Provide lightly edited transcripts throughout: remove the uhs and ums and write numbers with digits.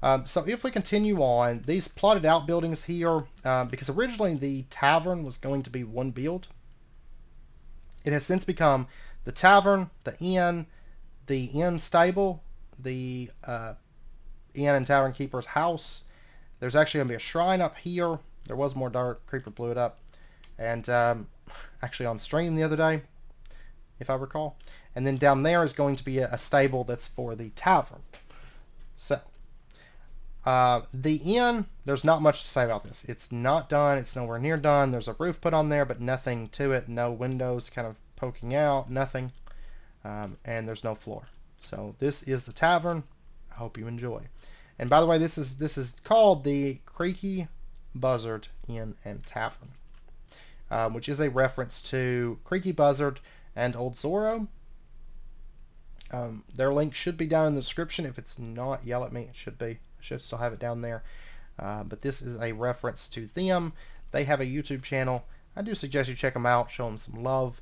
So if we continue on, these plotted out buildings here, because originally the tavern was going to be one build, it has since become the tavern, the inn stable, the inn and tavern keeper's house. There's actually going to be a shrine up here. There was more dirt. Creeper blew it up. And actually on stream the other day, if I recall. And then down there is going to be a stable that's for the tavern. So, the inn, there's not much to say about this. It's not done. It's nowhere near done. There's a roof put on there, but nothing to it. No windows kind of poking out. Nothing. And there's no floor. So this is the tavern. I hope you enjoy. And by the way, this is called the Creaky Buzzard Inn and Tavern, which is a reference to Creaky Buzzard and Old Zorro. Their link should be down in the description. If it's not, yell at me. It should be. I should still have it down there. But this is a reference to them. They have a YouTube channel. I do suggest you check them out. Show them some love.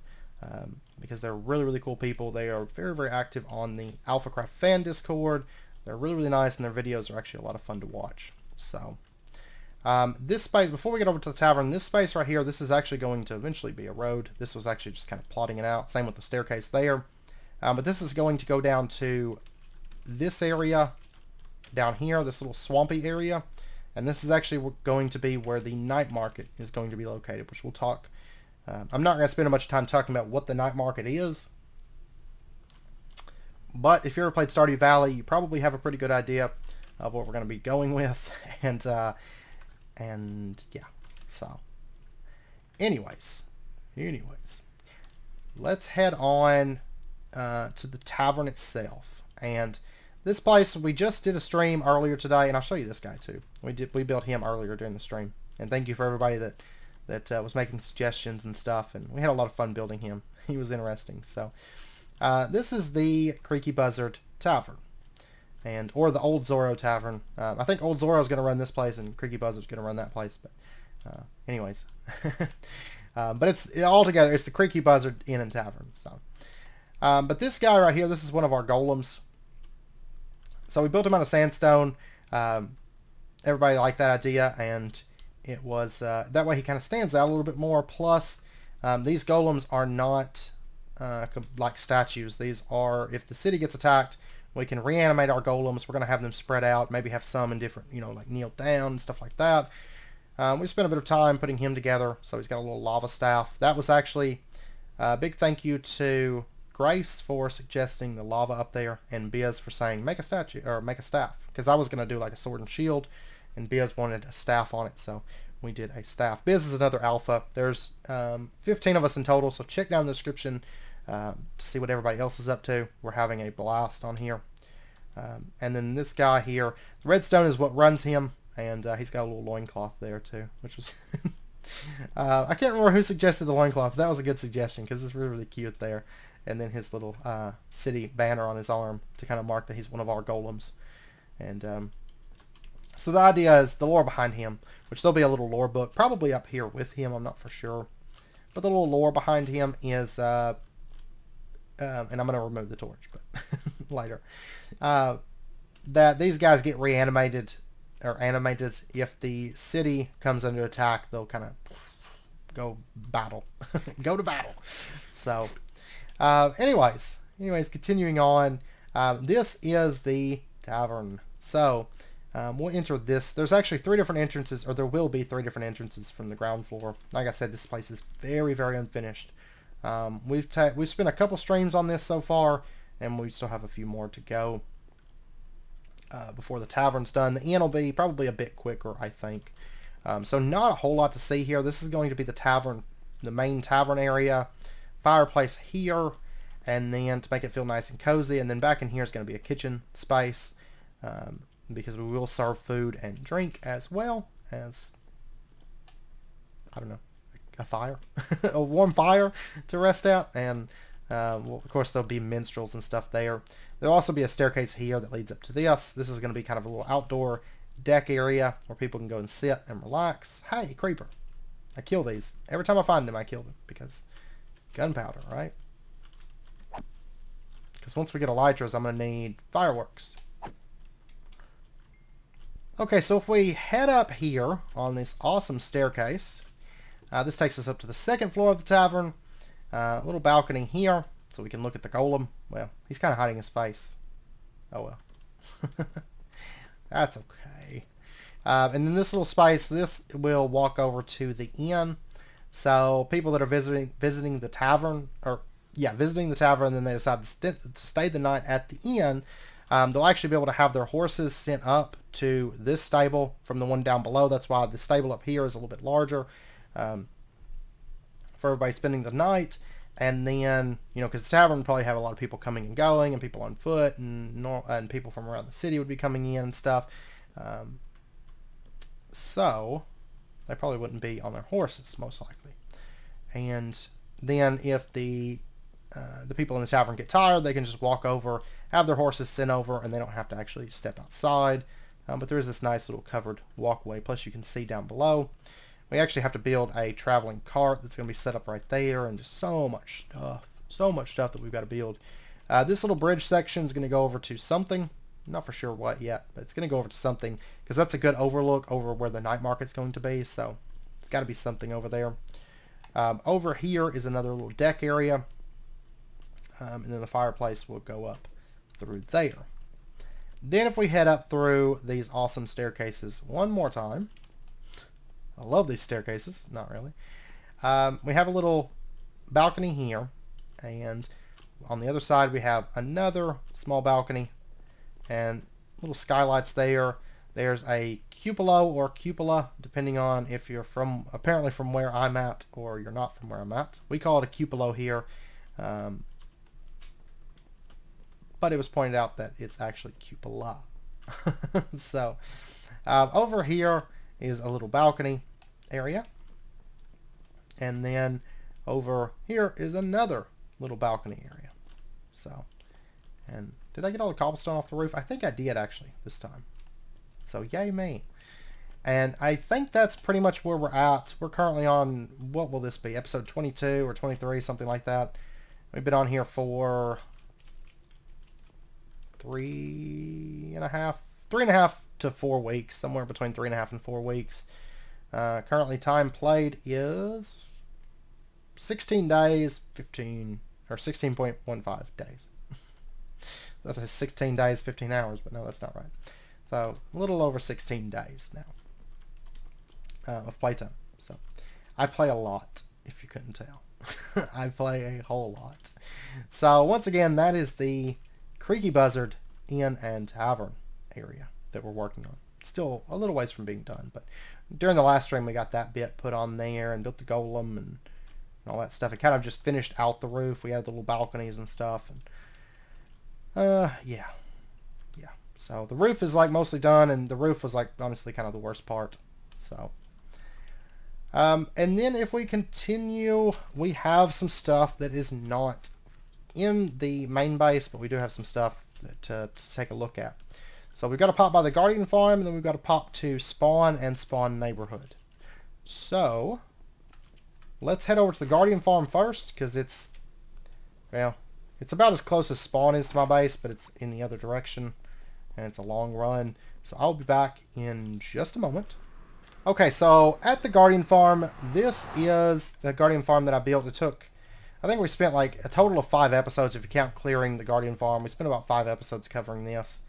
Because they're really, really cool people. They are very, very active on the Alphacraft fan Discord. They're really, really nice, and their videos are actually a lot of fun to watch. So, this space, before we get over to the tavern, this space right here, this is actually going to eventually be a road. This was actually just kind of plotting it out. Same with the staircase there. But this is going to go down to this area down here, this little swampy area. And this is actually going to be where the night market is going to be located, which we'll talk. I'm not going to spend much time talking about what the night market is. But if you ever played Stardew Valley, you probably have a pretty good idea of what we're going to be going with. And yeah. So, anyways. Let's head on to the tavern itself. And this place, we just did a stream earlier today, and I'll show you this guy too. We built him earlier during the stream. And thank you for everybody that was making suggestions and stuff, and we had a lot of fun building him. He was interesting. So this is the Creaky Buzzard Tavern, or the Old Zorro Tavern. I think Old Zorro is going to run this place, and Creaky Buzzard's going to run that place. But anyways, but it's altogether it's the Creaky Buzzard Inn and Tavern. So, but this guy right here, this is one of our golems. So we built him out of sandstone. Everybody liked that idea, and it was that way he kind of stands out a little bit more. Plus, these golems are not like statues. These are, if the city gets attacked, we can reanimate our golems. We're going to have them spread out, maybe have some in different, like kneel down, stuff like that. We spent a bit of time putting him together, so he's got a little lava staff. That was actually a big thank you to Grace for suggesting the lava up there, and Biz for saying make a statue, or make a staff, because I was going to do like a sword and shield, and Biz wanted a staff on it, so we did a staff. Biz is another alpha. There's 15 of us in total, so check down the description to see what everybody else is up to. We're having a blast on here. And then this guy here, the redstone is what runs him, and he's got a little loincloth there too, which was... I can't remember who suggested the loincloth. That was a good suggestion, because it's really, really cute there. And then his little city banner on his arm to kind of mark that he's one of our golems. And so the idea is the lore behind him, which there'll be a little lore book probably up here with him, I'm not for sure. But the little lore behind him is, and I'm going to remove the torch, but later, that these guys get reanimated, or animated, if the city comes under attack. They'll kind of go battle, go to battle. So, anyways, continuing on, this is the tavern. So, we'll enter this. There's actually 3 different entrances, or there will be 3 different entrances from the ground floor. Like I said, this place is very, very unfinished. We've spent a couple streams on this so far, and we still have a few more to go before the tavern's done. The inn will be probably a bit quicker, I think. So not a whole lot to see here. This is going to be the tavern, the main tavern area. Fireplace here, and then to make it feel nice and cozy. And then back in here is going to be a kitchen space, because we will serve food and drink, as well as, I don't know, a fire, a warm fire to rest out. And well, of course there'll be minstrels and stuff there. There'll also be a staircase here that leads up to this. This is going to be kind of a little outdoor deck area where people can go and sit and relax. Hey, creeper. I kill these. Every time I find them, I kill them, because gunpowder, right? Because once we get elytras, I'm going to need fireworks. Okay, so if we head up here on this awesome staircase, this takes us up to the second floor of the tavern. A little balcony here, so we can look at the golem. Well, he's kind of hiding his face. Oh well. That's okay. And then this little space, this will walk over to the inn. So people that are visiting the tavern, visiting the tavern, and then they decide to stay the night at the inn, they'll actually be able to have their horses sent up to this stable from the one down below. That's why the stable up here is a little bit larger for everybody spending the night. And then, because the tavern would probably have a lot of people coming and going, and people on foot, and people from around the city would be coming in and stuff. So they probably wouldn't be on their horses, most likely. And then if the people in the tavern get tired, they can just walk over, have their horses sent over, and they don't have to actually step outside. But there is this nice little covered walkway, plus you can see down below. We actually have to build a traveling cart that's going to be set up right there, and just so much stuff that we've got to build. This little bridge section is going to go over to something. I'm not for sure what yet, but it's going to go over to something, because that's a good overlook over where the night market's going to be, so it's got to be something over there. Over here is another little deck area, and then the fireplace will go up through there. Then if we head up through these awesome staircases one more time, I love these staircases, not really. We have a little balcony here, and on the other side we have another small balcony and little skylights there. There's a cupola or cupola, depending on if you're apparently from where I'm at, or you're not from where I'm at. We call it a cupola here, but it was pointed out that it's actually cupola. So over here is a little balcony area, and then over here is another little balcony area. So, and did I get all the cobblestone off the roof? I think I did actually this time. So yay me. And I think that's pretty much where we're at. We're currently on, what will this be, episode 22 or 23, something like that. We've been on here for 3.5 to 4 weeks, somewhere between 3.5 and 4 weeks. Currently time played is 16 days, 16.15 days. That's 16 days, 15 hours, but no, that's not right. So a little over 16 days now of playtime. So I play a lot, if you couldn't tell. I play a whole lot. So once again, that is the Creaky Buzzard Inn and Tavern area that we're working on. Still a little ways from being done, but during the last stream we got that bit put on there and built the golem and all that stuff. It kind of just finished out the roof. We had the little balconies and stuff, and yeah. So the roof is like mostly done, and the roof was like honestly kind of the worst part. So and then if we continue, we have some stuff that is not in the main base, but we do have some stuff that, to take a look at. So we've got to pop by the Guardian Farm, and then we've got to pop to Spawn and Spawn Neighborhood. So let's head over to the Guardian Farm first, because it's, well, it's about as close as Spawn is to my base, but it's in the other direction, and it's a long run. So I'll be back in just a moment. Okay, so at the Guardian Farm, this is the Guardian Farm that I built. It took, I think we spent like a total of 5 episodes if you count clearing the Guardian Farm. We spent about 5 episodes covering this.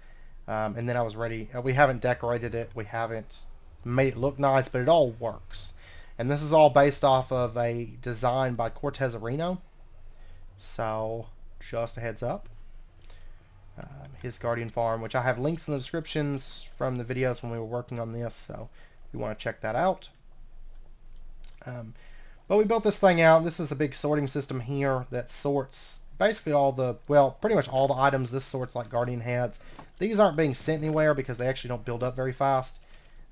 And then I was ready. We haven't decorated it. We haven't made it look nice, but it all works. And this is all based off of a design by Cortez Areno. So, just a heads up. His Guardian Farm, which I have links in the descriptions from the videos when we were working on this. So, if you want to check that out. But we built this thing out. This is a big sorting system here that sorts basically all the, well, pretty much all the items. This sorts like Guardian heads. These aren't being sent anywhere because they actually don't build up very fast.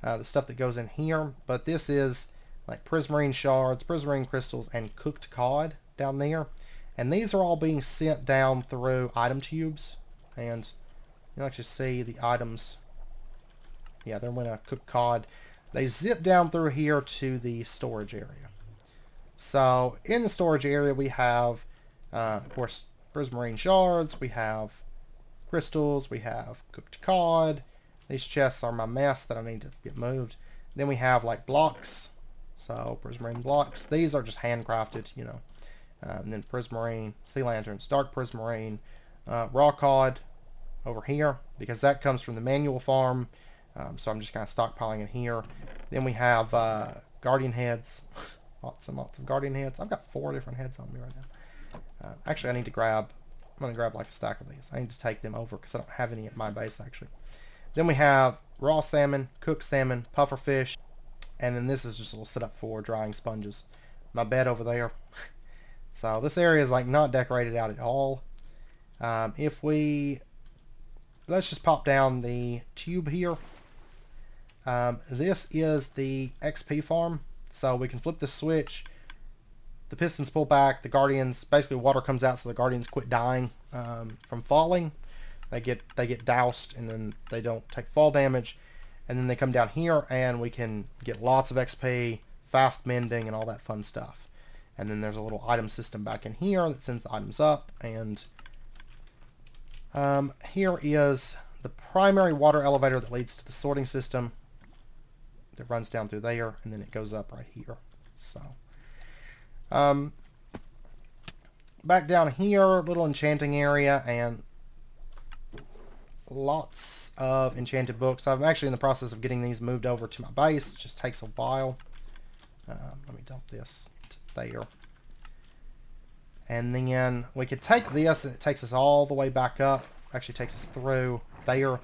The stuff that goes in here. But this is like prismarine shards, prismarine crystals, and cooked cod down there. And these are all being sent down through item tubes. And you'll actually see the items. Yeah, they're in a cooked cod. They zip down through here to the storage area. So in the storage area we have, of course, prismarine shards. We have crystals, we have cooked cod, These chests are my mess that I need to get moved. Then we have like blocks. So prismarine blocks. These are just handcrafted, you know. And then prismarine, sea lanterns, dark prismarine, raw cod over here because that comes from the manual farm. So I'm just kind of stockpiling in here. Then we have guardian heads. lots and lots of guardian heads. I've got 4 different heads on me right now. Actually, I need to grab... I'm going to grab like a stack of these. I need to take them over because I don't have any at my base, actually. Then we have raw salmon, cooked salmon, puffer fish, and then this is just a little setup for drying sponges. My bed over there. So this area is like not decorated out at all. If we... Let's just pop down the tube here. This is the XP farm. So we can flip the switch. The pistons pull back. The guardians, basically water comes out so the guardians quit dying from falling. They get doused and then they don't take fall damage. And then they come down here and we can get lots of XP, fast mending, and all that fun stuff. And then there's a little item system back in here that sends the items up. And here is the primary water elevator that leads to the sorting system. It runs down through there and then it goes up right here. So back down here, little enchanting area and lots of enchanted books. I'm actually in the process of getting these moved over to my base. It just takes a while. Let me dump this to there. And then we could take this and it takes us all the way back up. Actually takes us through there.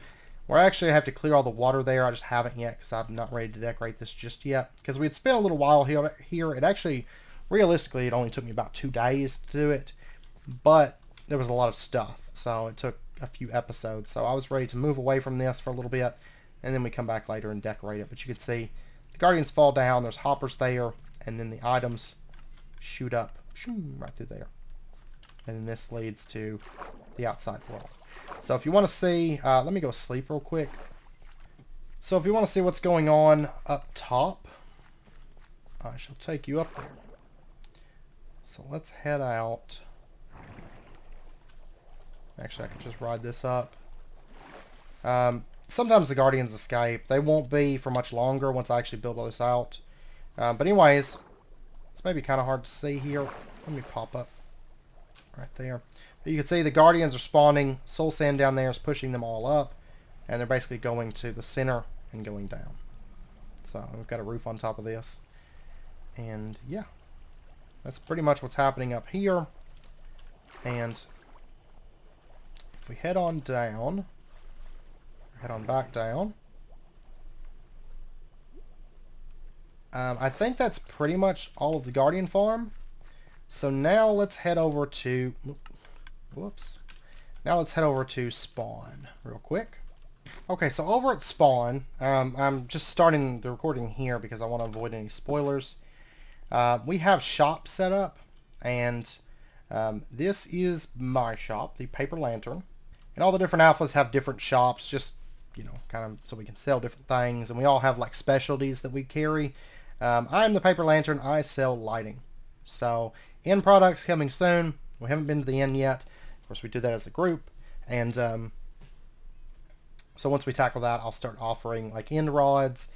Where I actually have to clear all the water there. I just haven't yet because I'm not ready to decorate this just yet. Because we had spent a little while here. It actually, realistically, it only took me about 2 days to do it. But there was a lot of stuff. So it took a few episodes. So I was ready to move away from this for a little bit. And then we come back later and decorate it. But you can see the guardians fall down. There's hoppers there. And then the items shoot up right through there. And then this leads to the outside world. So if you want to see, let me go sleep real quick. So if you want to see what's going on up top, I shall take you up there. So let's head out. Actually, I could just ride this up. Sometimes the guardians escape. They won't be for much longer once I actually build all this out. But anyways, it's maybe kind of hard to see here. Let me pop up right there. But you can see the guardians are spawning. Soul sand down there is pushing them all up. And they're basically going to the center and going down. So we've got a roof on top of this. And yeah, that's pretty much what's happening up here. And if we head on down, head on back down. I think that's pretty much all of the Guardian farm. So now let's head over to... Whoops. Now let's head over to spawn real quick. Okay, so over at spawn, I'm just starting the recording here because I want to avoid any spoilers. We have shop set up, and this is my shop, the Paper Lantern. And all the different alphas have different shops, just, you know, kind of so we can sell different things. And we all have like specialties that we carry. I'm the Paper Lantern. I sell lighting. So end products coming soon. We haven't been to the end yet. Of course, we do that as a group. And so once we tackle that, I'll start offering like end rods.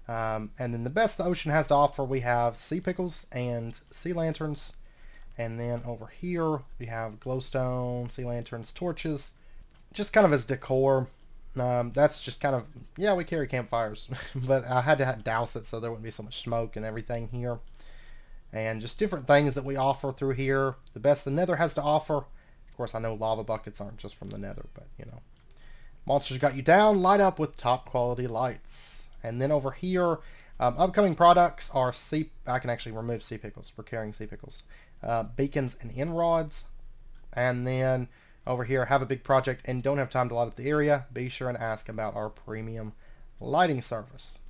And then the best the ocean has to offer, we have sea pickles and sea lanterns. And then over here, we have glowstone, sea lanterns, torches. Just kind of as decor. That's just kind of, yeah, we carry campfires. But I had to douse it so there wouldn't be so much smoke and everything here. And just different things that we offer through here. The best the nether has to offer. Of course, I know lava buckets aren't just from the nether, but, you know. Monsters got you down, light up with top quality lights. And then over here, upcoming products are I can actually remove sea pickles. We're carrying sea pickles. Beacons and end rods. And then over here, have a big project and don't have time to light up the area. Be sure and ask about our premium lighting service.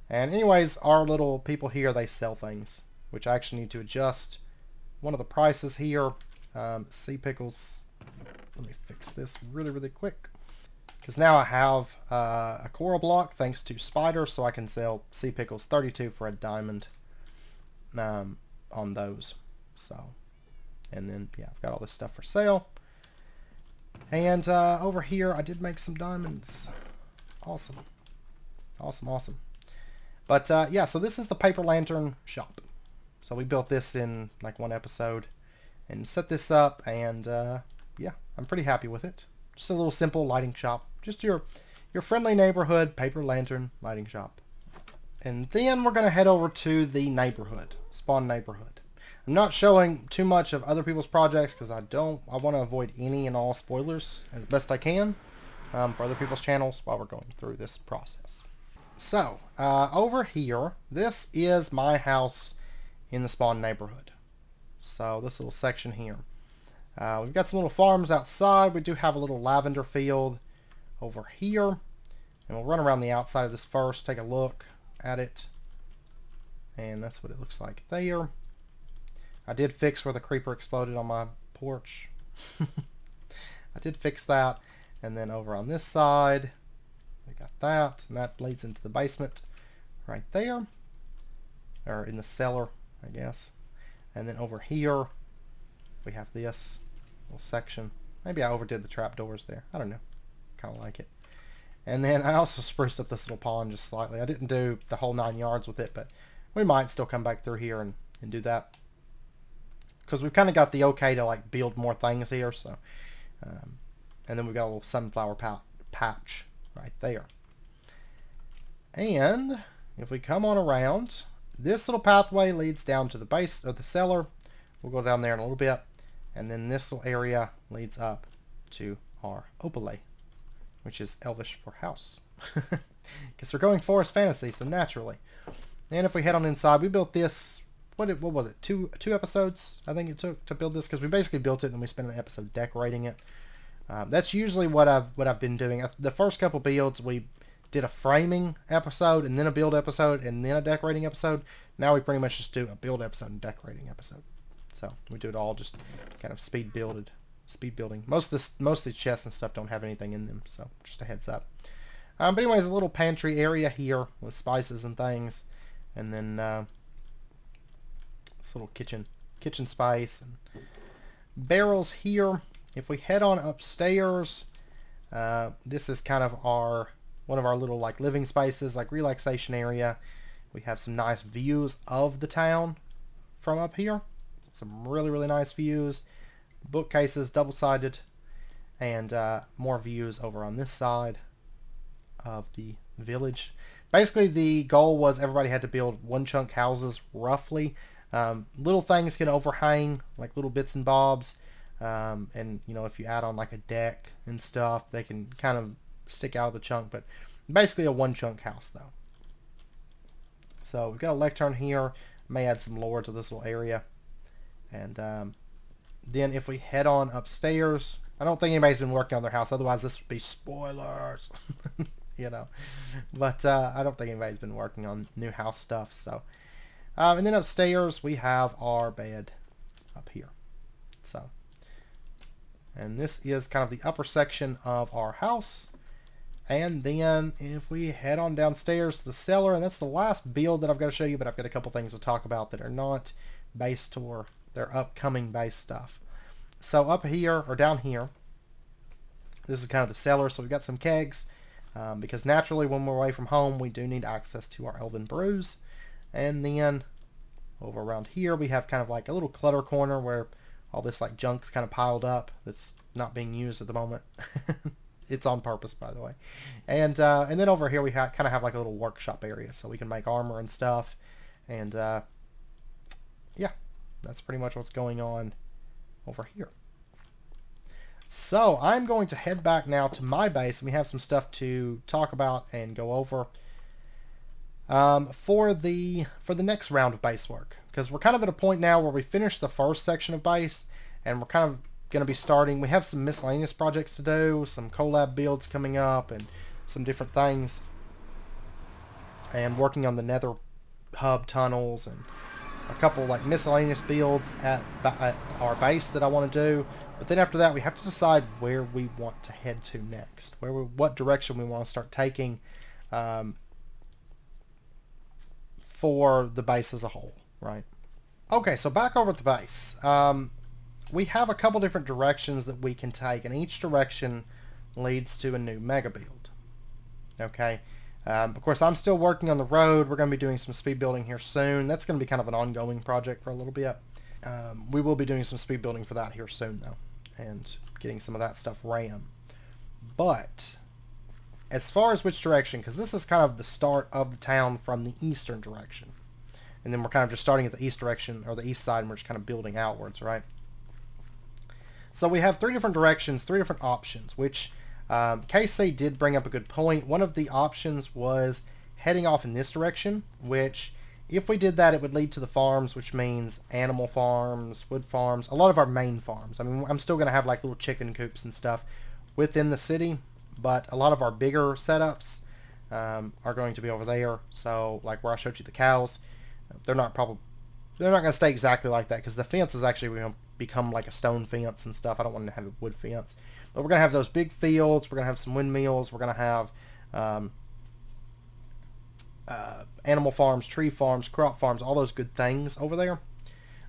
And anyways, our little people here, they sell things, which I actually need to adjust one of the prices here. Sea pickles. Let me fix this really, really quick. Because now I have a coral block thanks to Spider, so I can sell sea pickles 32 for a diamond on those. So, and then, yeah, I've got all this stuff for sale. And over here, I did make some diamonds Awesome. Awesome, awesome. But yeah, so this is the paper lantern shop. So we built this in like one episode and set this up, and yeah, I'm pretty happy with it. Just a little simple lighting shop. Just your friendly neighborhood paper lantern lighting shop. And then we're going to head over to the neighborhood, spawn neighborhood. I'm not showing too much of other people's projects because I want to avoid any and all spoilers as best I can for other people's channels while we're going through this process. So, over here, this is my house in the spawn neighborhood. So, this little section here. We've got some little farms outside. We do have a little lavender field over here. And we'll run around the outside of this first, take a look at it. And that's what it looks like there. I did fix where the creeper exploded on my porch. I did fix that. And then over on this side, we got that. And that leads into the basement right there. Or in the cellar, I guess. And then over here, we have this little section. Maybe I overdid the trapdoors there. I don't know. Kind of like it. And then I also spruced up this little pond just slightly. I didn't do the whole 9 yards with it, but we might still come back through here and do that. Because we've kind of got the okay to like build more things here. So, and then we've got a little sunflower patch right there. And if we come on around, this little pathway leads down to the base of the cellar. We'll go down there in a little bit. And then this little area leads up to our opale, which is Elvish for house. Because we're going forest fantasy, so naturally. And if we head on inside, we built this, what was it, two episodes I think it took to build this, because we basically built it and then we spent an episode decorating it. That's usually what I've been doing. The first couple builds, we did a framing episode, and then a build episode, and then a decorating episode. Now we pretty much just do a build episode and decorating episode. So we do it all just kind of speed building. Most of the chests and stuff don't have anything in them, so just a heads up. But anyways, a little pantry area here with spices and things, and then this little kitchen spice and barrels here. If we head on upstairs, this is kind of one of our little like living spaces, like relaxation area. We have some nice views of the town from up here. Some really, really nice views. Bookcases, double-sided, and more views over on this side of the village. Basically, the goal was everybody had to build one chunk houses, roughly. Little things can overhang, like little bits and bobs. And, you know, if you add on like a deck and stuff, they can kind of stick out of the chunk. But basically a one-chunk house, though. So we've got a lectern here. May add some lore to this little area. And then if we head on upstairs, I don't think anybody's been working on their house, otherwise this would be spoilers. You know, but I don't think anybody's been working on new house stuff. So and then upstairs we have our bed up here. So, and this is kind of the upper section of our house. And then if we head on downstairs to the cellar, and that's the last build that I've got to show you, but I've got a couple things to talk about that are not base tour. Their upcoming base stuff. So up here, or down here, this is kind of the cellar. So we've got some kegs, because naturally when we're away from home, we do need access to our elven brews. And then over around here, we have kind of like a little clutter corner where all this like junk's kind of piled up that's not being used at the moment. It's on purpose, by the way. And then over here, we kind of have like a little workshop area, so we can make armor and stuff. And yeah. That's pretty much what's going on over here. So I'm going to head back now to my base, and we have some stuff to talk about and go over for the next round of base work. Because we're kind of at a point now where we finished the first section of base, and we're kind of going to be starting. We have some miscellaneous projects to do, some collab builds coming up, and some different things, and working on the nether hub tunnels and a couple like miscellaneous builds at our base that I want to do. But then after that, we have to decide where we want to head to next, what direction we want to start taking for the base as a whole, right? Okay, so back over at the base. We have a couple different directions that we can take, and each direction leads to a new mega build. Okay. Of course, I'm still working on the road. We're going to be doing some speed building here soon. That's going to be kind of an ongoing project for a little bit. We will be doing some speed building for that here soon, though, and getting some of that stuff ran. But as far as which direction, because this is kind of the start of the town from the eastern direction, and then we're kind of just starting at the east direction, or the east side, and we're just kind of building outwards, right? So we have 3 different directions, 3 different options, which KC did bring up a good point. One of the options was heading off in this direction, which if we did that, it would lead to the farms, which means animal farms, wood farms, a lot of our main farms. I mean, I'm still going to have like little chicken coops and stuff within the city, but a lot of our bigger setups are going to be over there. So like where I showed you the cows, they're not going to stay exactly like that, because the fence is actually going to become like a stone fence and stuff. I don't want to have a wood fence, but we're going to have those big fields. We're going to have some windmills. We're going to have animal farms, tree farms, crop farms, all those good things over there.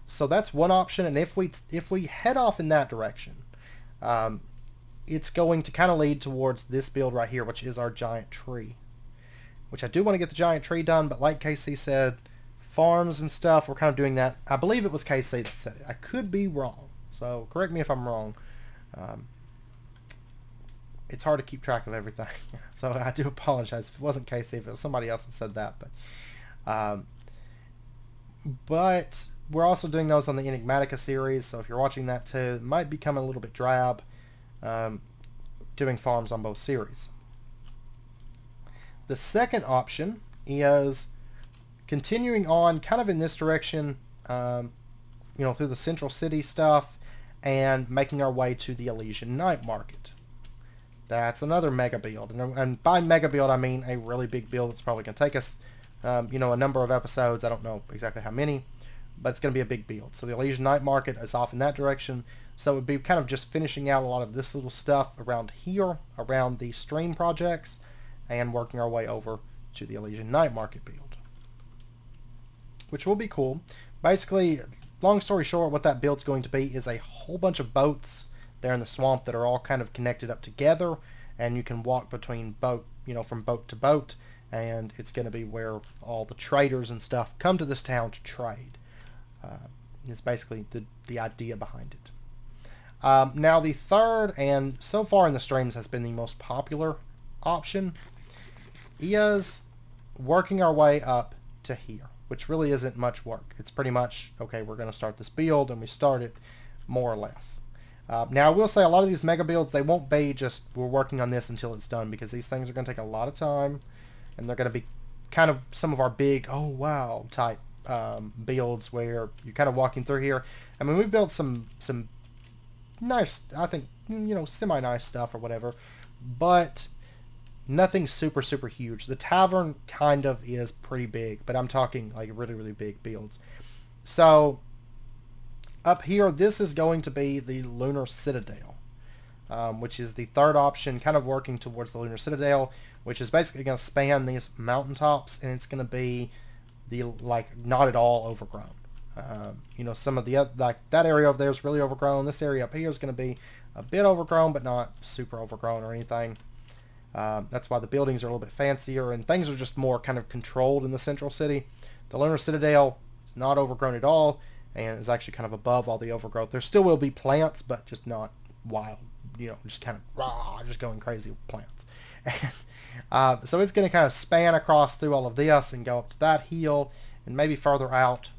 So that's one option. And if we head off in that direction, it's going to kind of lead towards this build right here, which is our giant tree, which I do want to get the giant tree done. But like KC said, farms and stuff, we're kind of doing that. I believe it was KC that said it. I could be wrong, so correct me if I'm wrong. It's hard to keep track of everything, so I do apologize if it wasn't KC, if it was somebody else that said that. But we're also doing those on the Enigmatica series, so if you're watching that too, it might become a little bit drab doing farms on both series. The second option is continuing on kind of in this direction, you know, through the central city stuff, and making our way to the Elysian Night Market. That's another mega build, and by mega build I mean a really big build that's probably going to take us, you know, a number of episodes. I don't know exactly how many, but it's going to be a big build. So the Elysian Night Market is off in that direction, so it would be kind of just finishing out a lot of this little stuff around here, around the stream projects, and working our way over to the Elysian Night Market build, which will be cool. Basically, long story short, what that build's going to be is a whole bunch of boats there in the swamp that are all kind of connected up together, and you can walk between from boat to boat, and it's going to be where all the traders and stuff come to this town to trade. Is basically the idea behind it. Now the third, and so far in the streams has been the most popular option, is working our way up to here, which really isn't much work. It's pretty much, okay, we're going to start this build, and we start it more or less. Now I will say a lot of these mega builds, they won't be just we're working on this until it's done, because these things are going to take a lot of time, and they're going to be kind of some of our big, oh wow type builds where you're kind of walking through here. I mean, we've built some nice, I think, you know, semi-nice stuff or whatever, but nothing super huge. The Tavern kind of is pretty big, but I'm talking like really big builds. So up here, this is going to be the Lunar Citadel, which is the third option, kind of working towards the Lunar Citadel, which is basically going to span these mountaintops, and it's going to be the, like, not at all overgrown. You know, some of the other, like that area over there is really overgrown. This area up here is going to be a bit overgrown, but not super overgrown or anything. That's why the buildings are a little bit fancier, and things are just more kind of controlled in the central city. The Lunar Citadel is not overgrown at all, and is actually kind of above all the overgrowth. There still will be plants, but just not wild, you know, just kind of just going crazy with plants. And, so it's going to kind of span across through all of this and go up to that hill and maybe further out.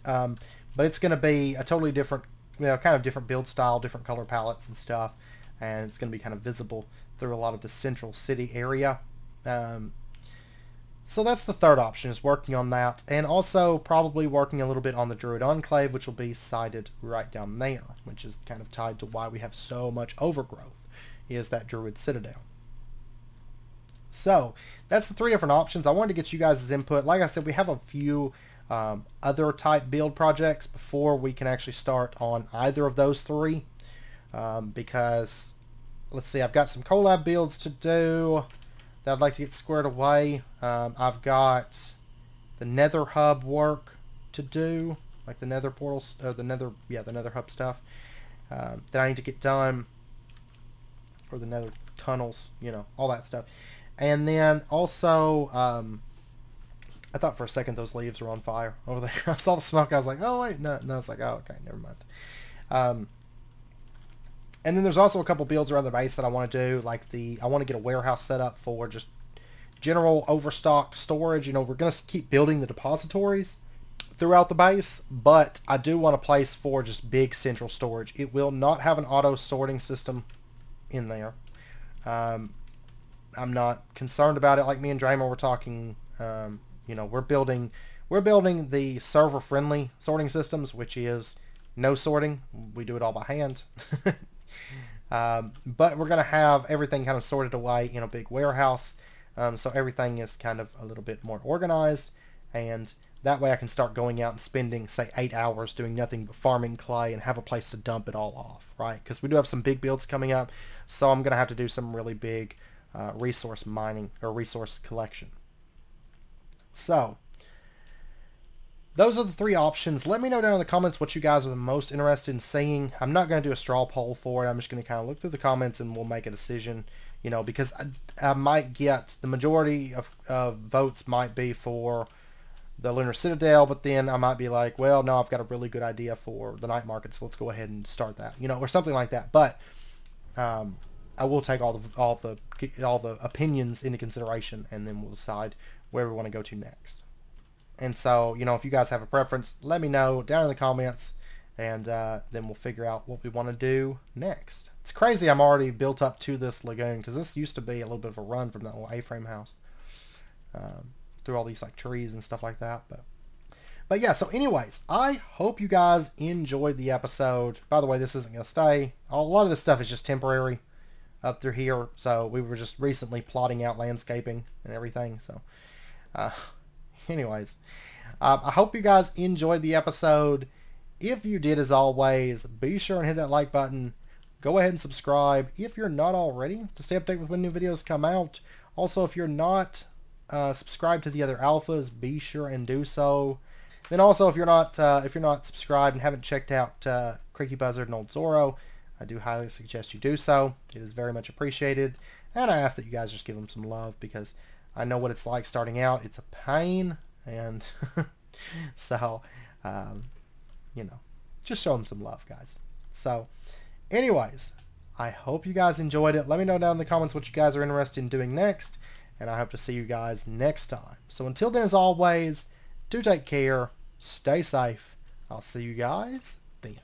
But it's going to be a totally different, you know, kind of different build style, different color palettes and stuff, and it's going to be kind of visible through a lot of the central city area. So that's the third option, is working on that, and also probably working a little bit on the Druid Enclave, which will be sited right down there, which is kind of tied to why we have so much overgrowth, is that Druid Citadel. So that's the 3 different options. I wanted to get you guys' input. Like I said, we have a few other type build projects before we can actually start on either of those 3, because let's see, I've got some collab builds to do that I'd like to get squared away. I've got the Nether Hub work to do, like the Nether portals, or the Nether Hub stuff that I need to get done, or the Nether tunnels, you know, all that stuff. And then also, I thought for a second those leaves were on fire over there. I saw the smoke. I was like, oh, wait. No, it's like, oh, okay, never mind. And then there's also a couple builds around the base that I want to do. Like I want to get a warehouse set up for just general overstock storage. You know, we're going to keep building the depositories throughout the base, but I do want a place for just big central storage. It will not have an auto sorting system in there. I'm not concerned about it. Like me and Draymond were talking, you know, we're building the server friendly sorting systems, which is no sorting. We do it all by hand. But we're going to have everything kind of sorted away in a big warehouse. So everything is kind of a little bit more organized, and that way I can start going out and spending, say, 8 hours doing nothing but farming clay and have a place to dump it all off, right? Because we do have some big builds coming up, so I'm going to have to do some really big resource mining or resource collection. So those are the 3 options. Let me know down in the comments what you guys are the most interested in seeing. I'm not going to do a straw poll for it. I'm just going to kind of look through the comments and we'll make a decision, you know, because I might get the majority of votes might be for the Lunar Citadel, but then I might be like, well, no, I've got a really good idea for the night market, so let's go ahead and start that, you know, or something like that. But I will take all the opinions into consideration, and then we'll decide where we want to go to next. And so, you know, if you guys have a preference, let me know down in the comments, and then we'll figure out what we want to do next. It's crazy I'm already built up to this lagoon, because this used to be a little bit of a run from that little A-frame house. Through all these like trees and stuff like that. But yeah, so anyways, I hope you guys enjoyed the episode. By the way, this isn't going to stay. A lot of this stuff is just temporary up through here. So we were just recently plotting out landscaping and everything. So anyways, I hope you guys enjoyed the episode. If you did, as always, be sure and hit that like button. Go ahead and subscribe if you're not already to stay updated with when new videos come out. Also, if you're not subscribed to the other alphas, be sure and do so. Then also, if you're not subscribed and haven't checked out Creaky Buzzard and Old Zorro, I do highly suggest you do so. It is very much appreciated, and I ask that you guys just give them some love, because I know what it's like starting out. It's a pain, and so you know, just show them some love, guys. So anyways, I hope you guys enjoyed it. Let me know down in the comments what you guys are interested in doing next, and I hope to see you guys next time. So until then, as always, do take care, stay safe. I'll see you guys then.